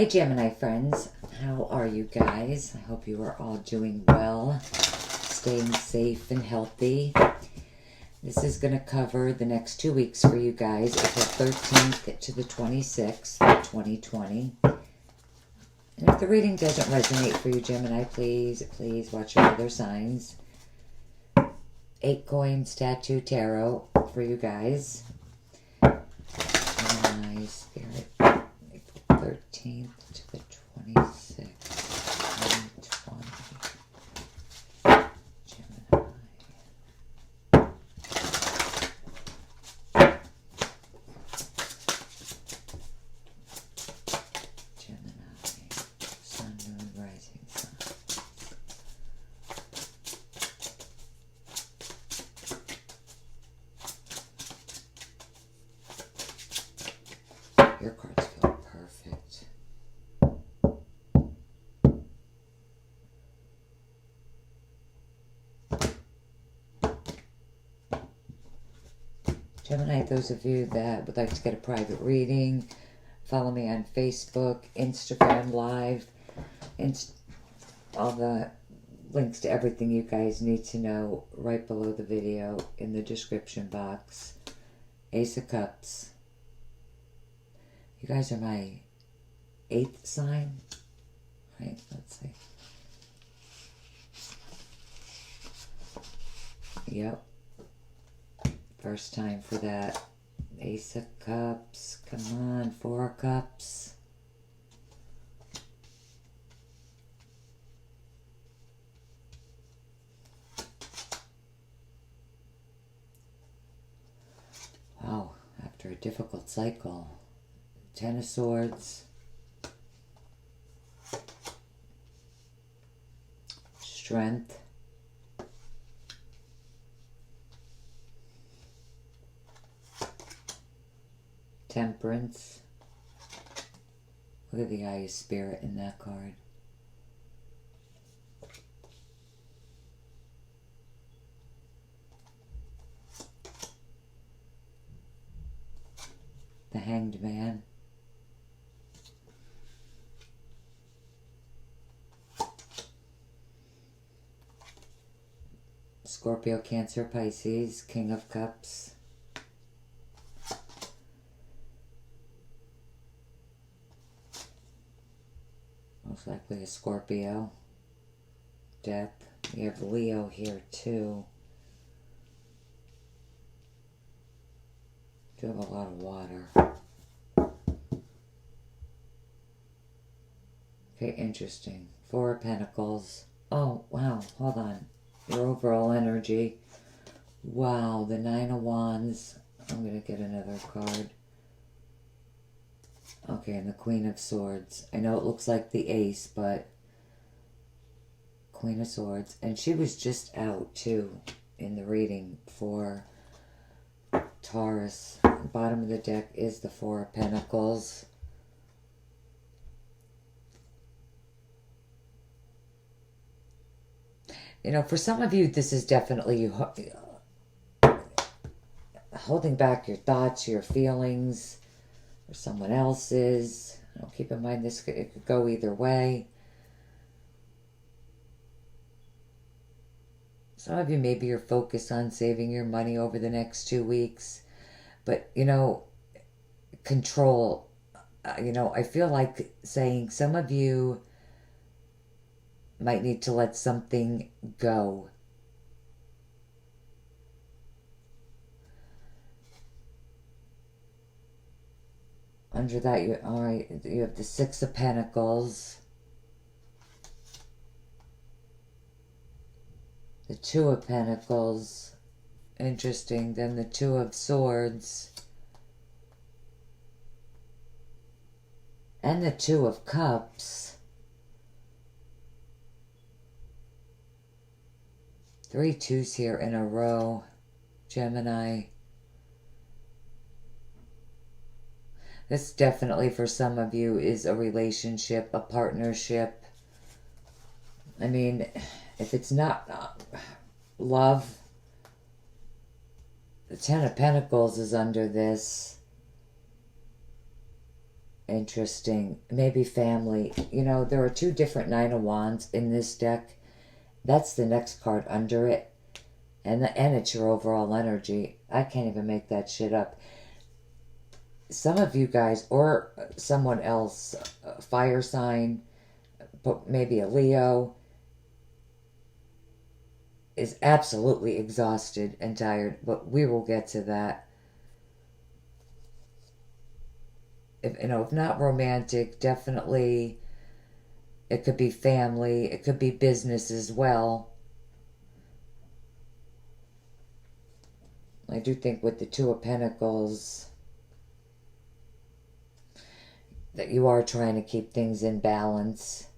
Hi Gemini friends, how are you guys? I hope you are all doing well, staying safe and healthy. This is going to cover the next 2 weeks for you guys, April 13th to the 26th, 2020. And if the reading doesn't resonate for you, Gemini, please watch your other signs. 8 coin statue tarot for you guys. Gemini spirit, April 13th to the 26th, 2020. Gemini. Gemini. Sun, moon, rising sun. Your cards feel perfect. Gemini, those of you that would like to get a private reading, follow me on Facebook, Instagram Live, and all the links to everything you guys need to know right below the video in the description box. Ace of Cups. You guys are my 8th sign. Right, let's see. Yep. First time for that. Ace of Cups. Come on, 4 Cups. Wow, after a difficult cycle. 10 of Swords. Strength. Temperance. Look at the Eye of Spirit in that card. The Hanged Man. Scorpio, Cancer, Pisces, King of Cups. Most likely a Scorpio. Death. You have Leo here too. You have a lot of water. Okay, interesting. 4 of Pentacles. Oh, wow. Hold on. Your overall energy. Wow, the 9 of Wands. I'm going to get another card. Okay, and the Queen of Swords. I know it looks like the Ace, but Queen of Swords. And she was just out, too, in the reading for Taurus. The bottom of the deck is the 4 of Pentacles. You know, for some of you, this is definitely you holding back your thoughts, your feelings, or someone else's. You know, keep in mind this it could go either way. Some of you, maybe you're focused on saving your money over the next 2 weeks. But, you know, control. You know, I feel like saying some of you might need to let something go. Under that, you have the 6 of Pentacles, the 2 of Pentacles, interesting, then the 2 of Swords, and the 2 of Cups. 3 2s here in a row, Gemini. This definitely for some of you is a relationship, a partnership. I mean, if it's not love, the 10 of Pentacles is under this. Interesting. Maybe family. You know, there are two different Nine of Wands in this deck. That's the next card under it. And it's your overall energy. I can't even make that shit up. Some of you guys, or someone else, a fire sign, but maybe a Leo, is absolutely exhausted and tired. But we will get to that. If not romantic, definitely it could be family, it could be business as well. I do think with the Two of Pentacles that you are trying to keep things in balance.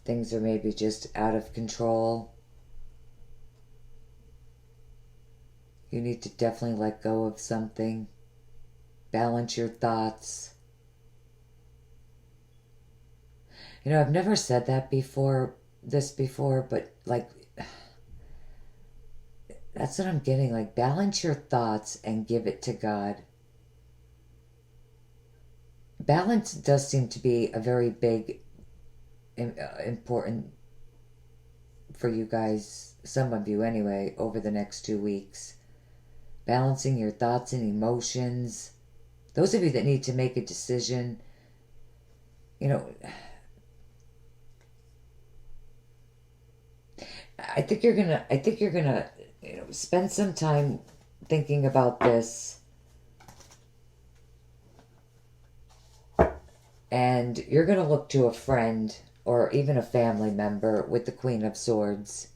Things are maybe just out of control. You need to definitely let go of something. Balance your thoughts. You know, I've never said that before, but like, that's what I'm getting. Like, balance your thoughts and give it to God. Balance does seem to be a very big, important for you guys, some of you anyway, over the next 2 weeks. Balancing your thoughts and emotions. Those of you that need to make a decision, you know, I think you're gonna, you know, spend some time thinking about this. And you're gonna look to a friend or even a family member with the Queen of Swords.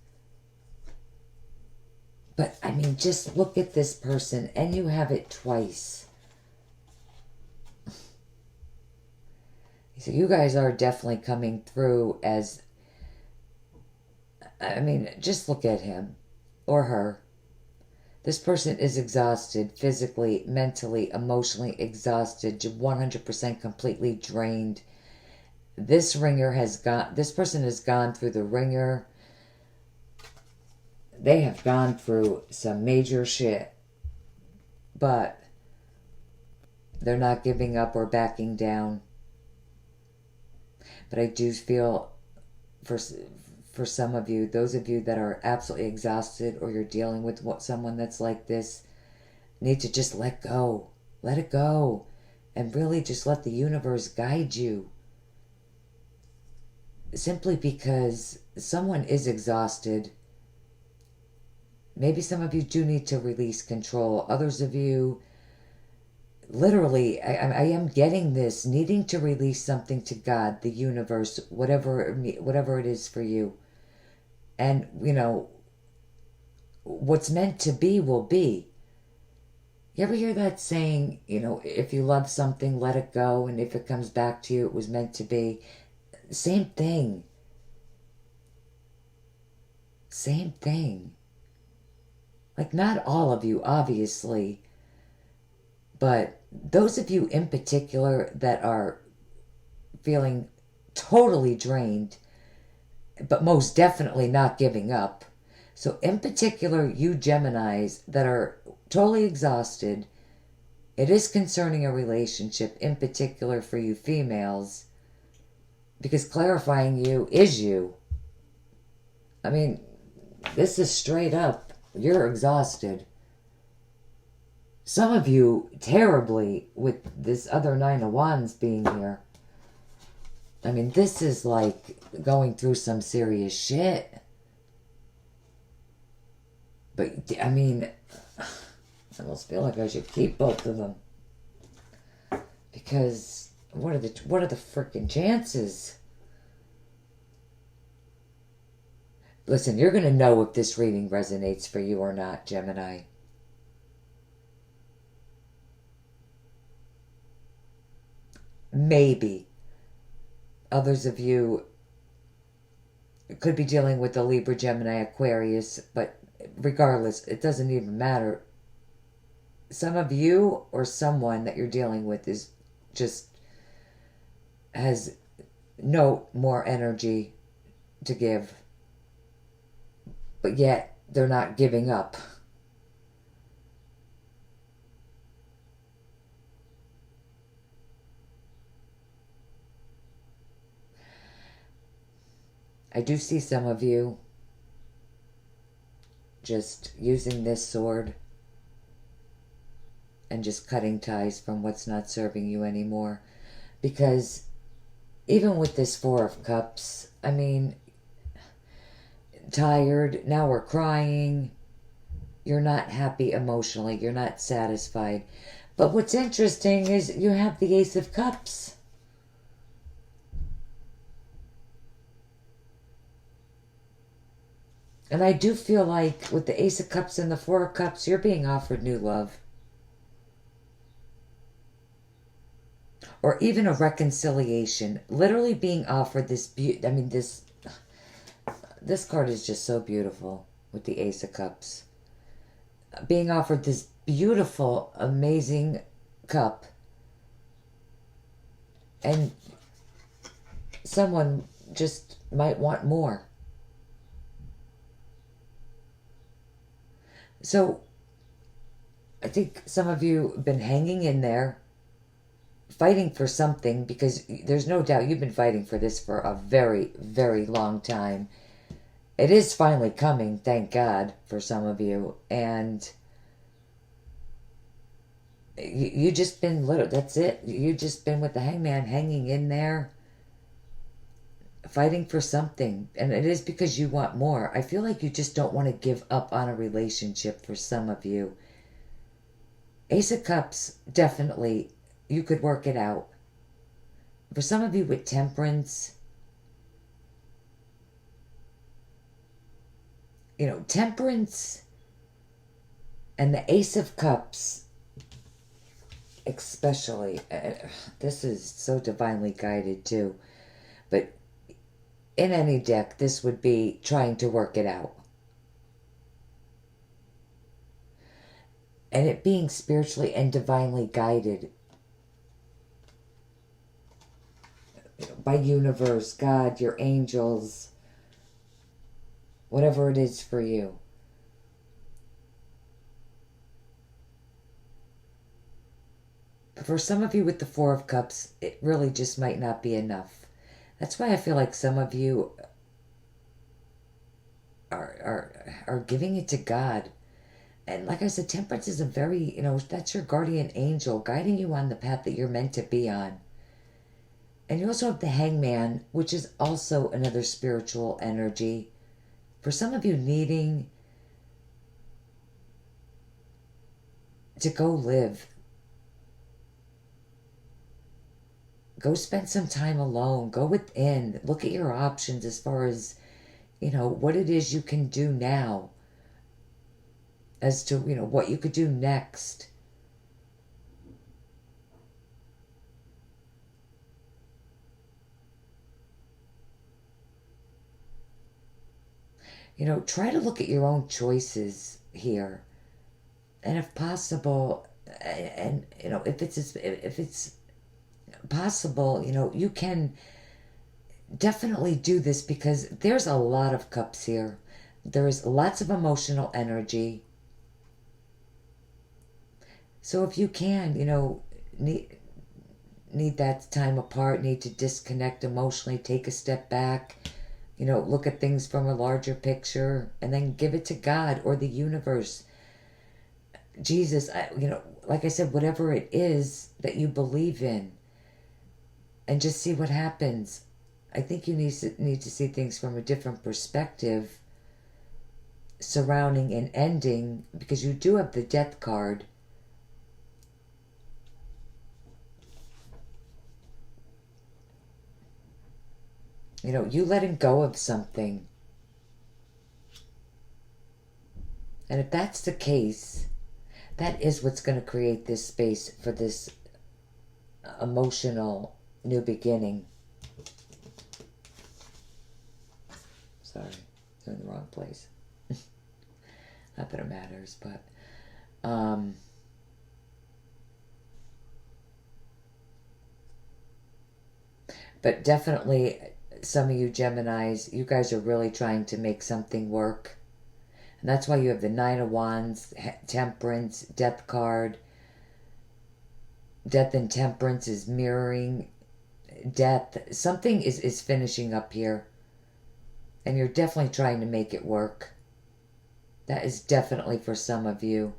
But, I mean, just look at this person and you have it twice. So you guys are definitely coming through as, I mean, just look at him or her. This person is exhausted, physically, mentally, emotionally exhausted, 100% completely drained. This person has gone through the ringer. They have gone through some major shit. But they're not giving up or backing down. But I do feel for some of you, those of you that are absolutely exhausted or you're dealing with someone that's like this, need to just let go. Let it go. And really just let the universe guide you. Simply because someone is exhausted. Maybe some of you do need to release control. Others of you, literally, I am getting this, needing to release something to God, the universe, whatever it is for you. And, you know, what's meant to be will be. You ever hear that saying, you know, if you love something, let it go, and if it comes back to you, it was meant to be. Same thing. Same thing. Like, not all of you, obviously, but those of you in particular that are feeling totally drained, but most definitely not giving up. So in particular, you Geminis that are totally exhausted, it is concerning a relationship, in particular for you females, because clarifying you is you. I mean, this is straight up, you're exhausted. Some of you terribly with this other Nine of Wands being here. I mean, this is like going through some serious shit. But, I mean, I almost feel like I should keep both of them. Because what are the freaking chances? Listen, you're going to know if this reading resonates for you or not, Gemini. Maybe. Others of you could be dealing with a Libra, Gemini, Aquarius, but regardless, it doesn't even matter. Some of you or someone that you're dealing with is just has no more energy to give, but yet they're not giving up. I do see some of you just using this sword and just cutting ties from what's not serving you anymore. Because even with this Four of Cups, I mean, tired, now we're crying, you're not happy emotionally, you're not satisfied. But what's interesting is you have the Ace of Cups. And I do feel like with the Ace of Cups and the Four of Cups, you're being offered new love. Or even a reconciliation. Literally being offered this this card is just so beautiful with the Ace of Cups. Being offered this beautiful, amazing cup. And someone just might want more. So, I think some of you have been hanging in there, fighting for something, because there's no doubt you've been fighting for this for a very, very long time. It is finally coming, thank God, for some of you. And you just been that's it. You just been with the Hangman, hanging in there, fighting for something. And it is because you want more. I feel like you just don't want to give up on a relationship for some of you. Ace of Cups, definitely, you could work it out. For some of you with Temperance, you know, Temperance and the Ace of Cups, especially, this is so divinely guided too, but in any deck, this would be trying to work it out. And it being spiritually and divinely guided by universe, God, your angels, whatever it is for you. But for some of you with the Four of Cups, it really just might not be enough. That's why I feel like some of you are giving it to God. And like I said, Temperance is a very, that's your guardian angel guiding you on the path that you're meant to be on. And you also have the Hangman, which is also another spiritual energy. For some of you needing to go live. Go spend some time alone. Go within. Look at your options as far as, what it is you can do now. As to, what you could do next. Try to look at your own choices here. And if possible, and, if it's possible, you can definitely do this, because there's a lot of cups here. There is lots of emotional energy. So if you can, need that time apart, need to disconnect emotionally, take a step back, look at things from a larger picture, and then give it to God or the universe. Jesus, like I said, whatever it is that you believe in, and just see what happens. I think you need to see things from a different perspective surrounding and ending, because you do have the Death card. You letting go of something. And if that's the case, that is what's going to create this space for this emotional new beginning. Sorry, I'm in the wrong place. Not that it matters, but definitely some of you Geminis, you guys are really trying to make something work. And that's why you have the Nine of Wands, Temperance, Death card. Death and Temperance is mirroring death. Something is finishing up here. And you're definitely trying to make it work. That is definitely for some of you.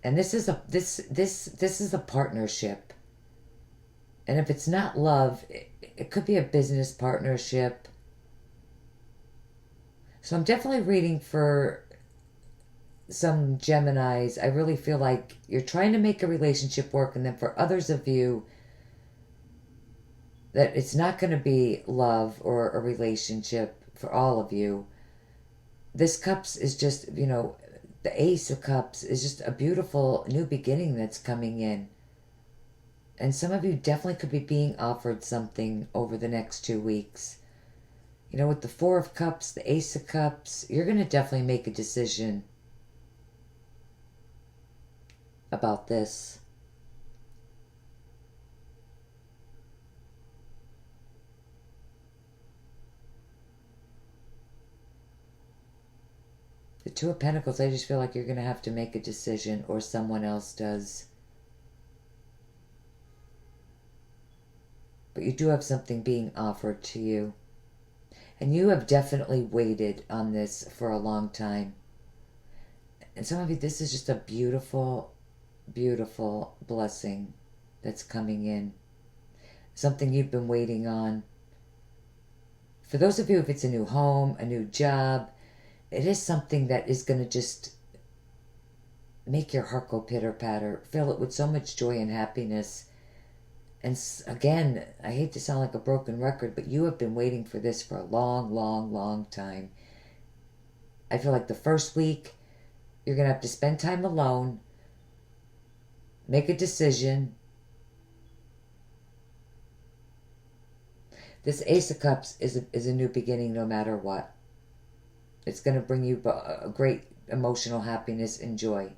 And this is a partnership. And if it's not love, it could be a business partnership. So I'm definitely reading for some Geminis. I really feel like you're trying to make a relationship work, and then for others of you, that it's not going to be love or a relationship for all of you. This Cups is just, the Ace of Cups is just a beautiful new beginning that's coming in. And some of you definitely could be being offered something over the next 2 weeks. With the Four of Cups, the Ace of Cups, you're going to definitely make a decision about this. The Two of Pentacles, I just feel like you're going to have to make a decision, or someone else does. But you do have something being offered to you. And you have definitely waited on this for a long time. And some of you, this is just a beautiful, beautiful blessing that's coming in. Something you've been waiting on. For those of you, if it's a new home, a new job, it is something that is going to just make your heart go pitter-patter. Fill it with so much joy and happiness. And again, I hate to sound like a broken record, but you have been waiting for this for a long, long, long time. I feel like the first week, you're going to have to spend time alone, make a decision. This Ace of Cups is a new beginning no matter what. It's going to bring you a great emotional happiness and joy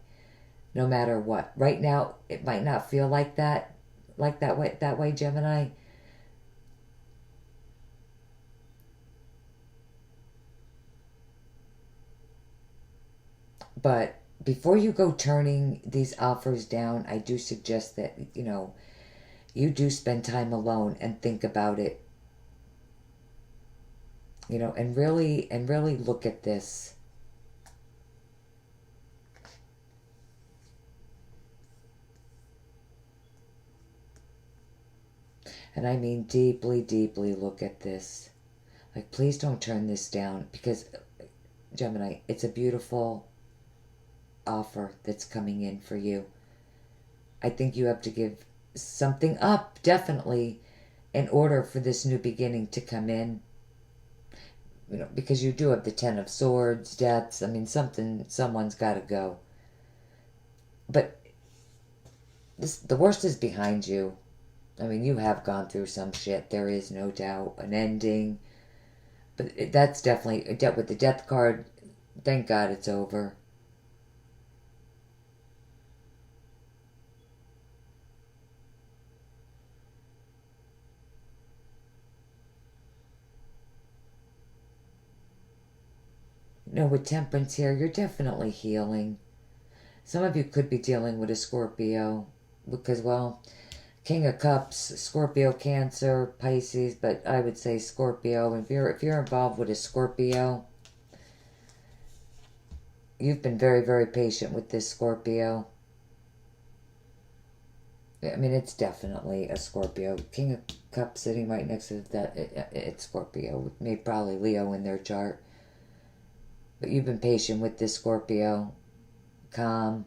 no matter what. Right now, it might not feel like that way, Gemini. But before you go turning these offers down, I do suggest that, you do spend time alone and think about it. And really look at this. And I mean deeply, deeply look at this. Like, please don't turn this down, because, Gemini, it's a beautiful offer that's coming in for you. I think you have to give something up, definitely, in order for this new beginning to come in. Because you do have the Ten of Swords, deaths. I mean, someone's got to go. But the worst is behind you. I mean, you have gone through some shit. There is no doubt. An ending. But that's definitely, with the Death card, thank God it's over. With Temperance here, you're definitely healing. Some of you could be dealing with a Scorpio. Because, well, King of Cups, Scorpio, Cancer, Pisces, but I would say Scorpio. If you're involved with a Scorpio, you've been very, very patient with this Scorpio. I mean, it's definitely a Scorpio. King of Cups sitting right next to that, it's Scorpio. Maybe probably Leo in their chart. But you've been patient with this Scorpio. Calm.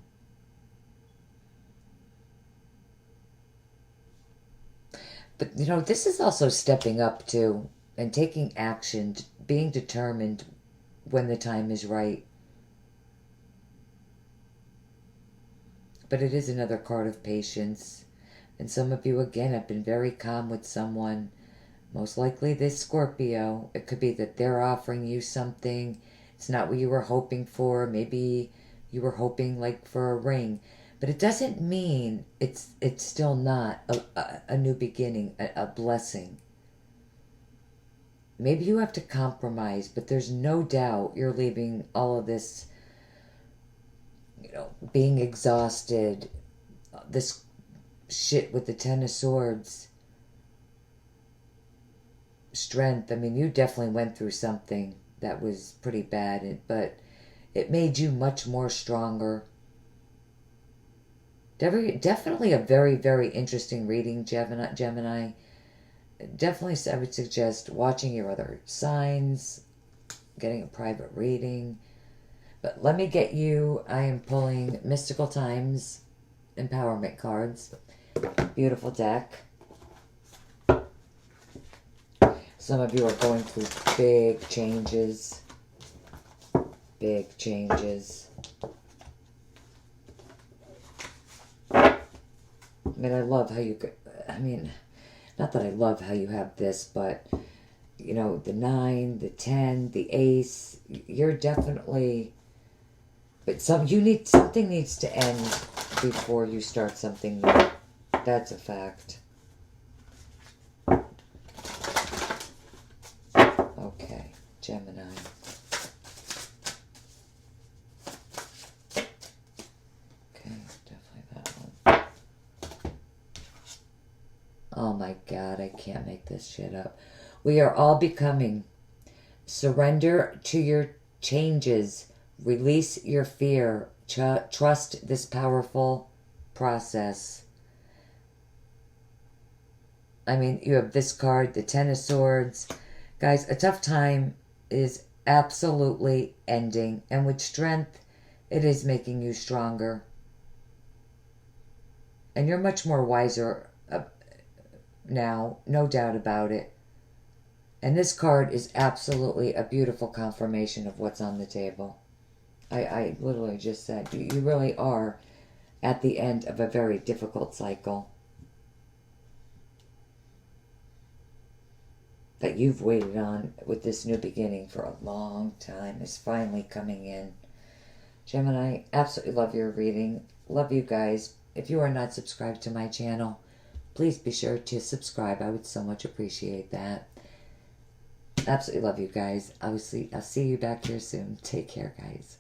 But, this is also stepping up too, and taking action, being determined when the time is right. But it is another card of patience. And some of you, again, have been very calm with someone. Most likely this Scorpio. It could be that they're offering you something. It's not what you were hoping for. Maybe you were hoping, like, for a ring. But it doesn't mean it's still not a new beginning, a blessing. Maybe you have to compromise, but there's no doubt you're leaving all of this, being exhausted, this shit with the Ten of Swords. strength. I mean, you definitely went through something that was pretty bad, but it made you much more stronger. Definitely a very, very interesting reading, Gemini. Definitely, I would suggest watching your other signs, getting a private reading. But let me get you, I am pulling Mystical Times Empowerment cards. Beautiful deck. Some of you are going through big changes. Big changes. I mean, I love how you, I mean, not that I love how you have this, but, you know, the 9, the 10, the ace, you're definitely, but something needs to end before you start something new. That's a fact. Okay, Gemini. Okay, definitely that one. Oh my God, I can't make this shit up. We are all becoming. Surrender to your changes. Release your fear. Trust this powerful process. I mean, you have this card, the Ten of Swords. Guys, a tough time is absolutely ending. And with strength, it is making you stronger. And you're much more wiser now, no doubt about it. And this card is absolutely a beautiful confirmation of what's on the table. I literally just said, you really are at the end of a very difficult cycle that you've waited on with this new beginning for a long time is finally coming in. Gemini, absolutely love your reading. Love you guys. If you are not subscribed to my channel, please be sure to subscribe. I would so much appreciate that. Absolutely love you guys. I'll see you back here soon. Take care, guys.